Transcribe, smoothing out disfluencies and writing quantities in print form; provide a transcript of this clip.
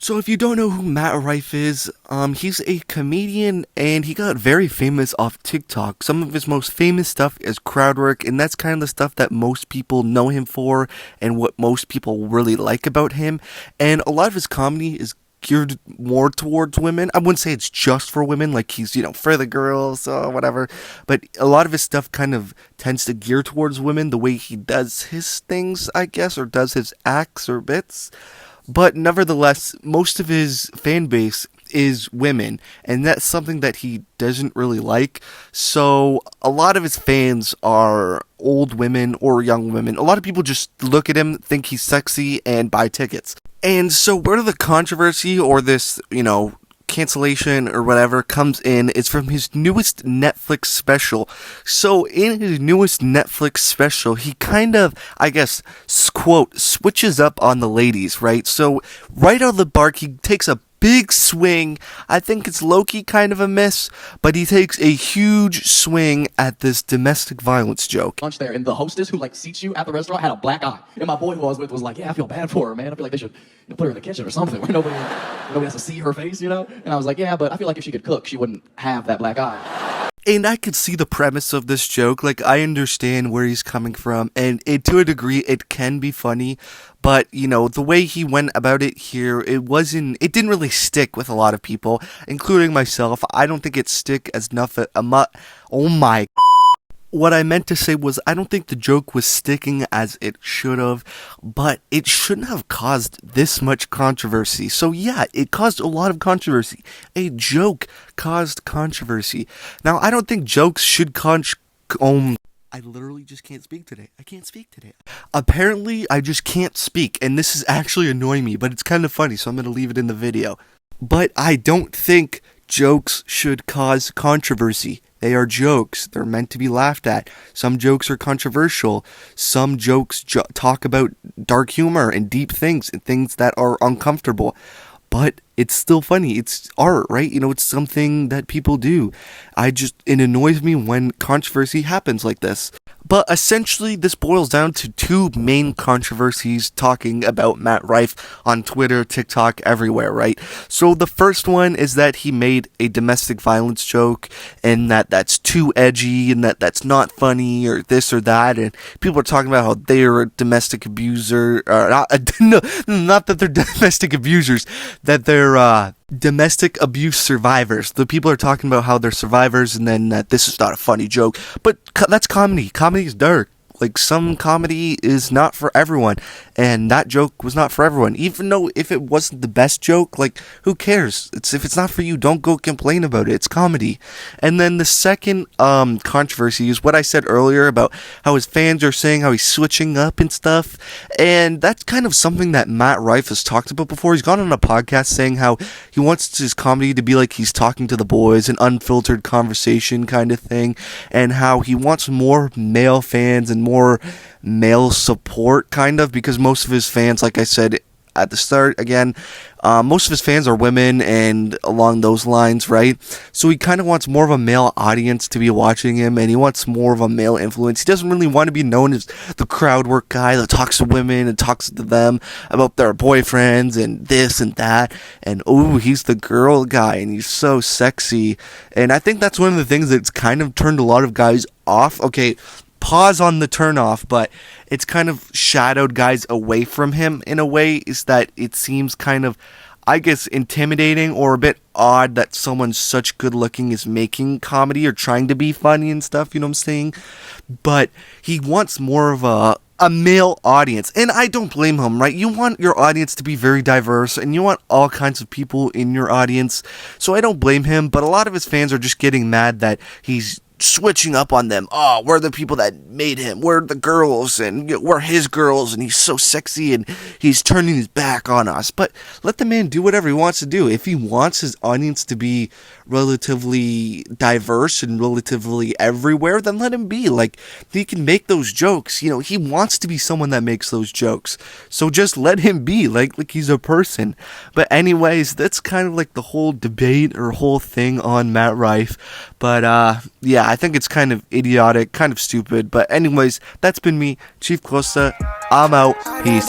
So if you don't know who Matt Rife is, he's a comedian and he got very famous off TikTok. Some of his most famous stuff is crowd work, and that's kind of the stuff that most people know him for and what most people really like about him. And a lot of his comedy is geared more towards women. I wouldn't say it's just for women, like he's, for the girls or whatever, but a lot of his stuff kind of tends to gear towards women, the way he does his things, I guess, or does his acts or bits. But nevertheless, most of his fan base is women, and that's something that he doesn't really like. So a lot of his fans are old women or young women. A lot of people just look at him, think he's sexy, and buy tickets. And so where the controversy or this, cancellation or whatever comes in is from his newest Netflix special. So in his newest Netflix special, he kind of, I guess, quote, switches up on the ladies, right? So right out of the bark, he takes a big swing. I think it's low-key kind of a miss, but he takes a huge swing at this domestic violence joke. Lunch there, and the hostess who seats you at the restaurant had a black eye. And my boy who I was with was like, yeah, I feel bad for her, man. I feel like they should put her in the kitchen or something where nobody has to see her face, And I was like, yeah, but I feel like if she could cook, she wouldn't have that black eye. And I could see the premise of this joke. I understand where he's coming from, and to a degree, it can be funny. But, the way he went about it here, it didn't really stick with a lot of people, including myself. I don't think it stick as enough. Oh my. What I meant to say was, I don't think the joke was sticking as it should have, but it shouldn't have caused this much controversy. So yeah, it caused a lot of controversy. A joke caused controversy. Now, I don't think jokes should I literally just can't speak today. I can't speak today. Apparently, I just can't speak, and this is actually annoying me, but it's kind of funny, so I'm going to leave it in the video. But I don't think jokes should cause controversy. They are jokes. They're meant to be laughed at. Some jokes are controversial. Some jokes talk about dark humor and deep things and things that are uncomfortable. But it's still funny. It's art, right? It's something that people do. It annoys me when controversy happens like this. But essentially, this boils down to two main controversies talking about Matt Rife on Twitter, TikTok, everywhere, right? So the first one is that he made a domestic violence joke, and that's too edgy, and that's not funny, or this or that, and people are talking about how they're a domestic abuser, or not that they're domestic abusers, that they're domestic abuse survivors. The people are talking about how they're survivors, and then that this is not a funny joke. But that's comedy. Comedy is dark. Some comedy is not for everyone, and that joke was not for everyone. Even though if it wasn't the best joke, who cares? If it's not for you, don't go complain about it. It's comedy. And then the second controversy is what I said earlier about how his fans are saying how he's switching up and stuff, and that's kind of something that Matt Rife has talked about before. He's gone on a podcast saying how he wants his comedy to be like he's talking to the boys, an unfiltered conversation kind of thing, and how he wants more male fans and more male support, kind of, because most of his fans, like I said at the start, again, most of his fans are women and along those lines, right? So he kind of wants more of a male audience to be watching him, and he wants more of a male influence. He doesn't really want to be known as the crowd work guy that talks to women and talks to them about their boyfriends and this and that, and he's the girl guy and he's so sexy. And I think that's one of the things that's kind of turned a lot of guys off. Okay, pause on the turn off, but it's kind of shadowed guys away from him in a way, is that it seems kind of, I guess, intimidating or a bit odd that someone such good looking is making comedy or trying to be funny and stuff, you know what I'm saying? But he wants more of a male audience, and I don't blame him, right? You want your audience to be very diverse, and you want all kinds of people in your audience, so I don't blame him, but a lot of his fans are just getting mad that he's switching up on them. Oh, we're the people that made him. We're the girls, and we're his girls, and he's so sexy, and he's turning his back on us. But let the man do whatever he wants to do. If he wants his audience to be relatively diverse and relatively everywhere, then let him be. He can make those jokes. He wants to be someone that makes those jokes. So just let him be, like he's a person. But anyways, that's kind of the whole debate or whole thing on Matt Rife. But yeah, I think it's kind of idiotic, kind of stupid. But anyways, that's been me, Chief Costa. I'm out. Peace.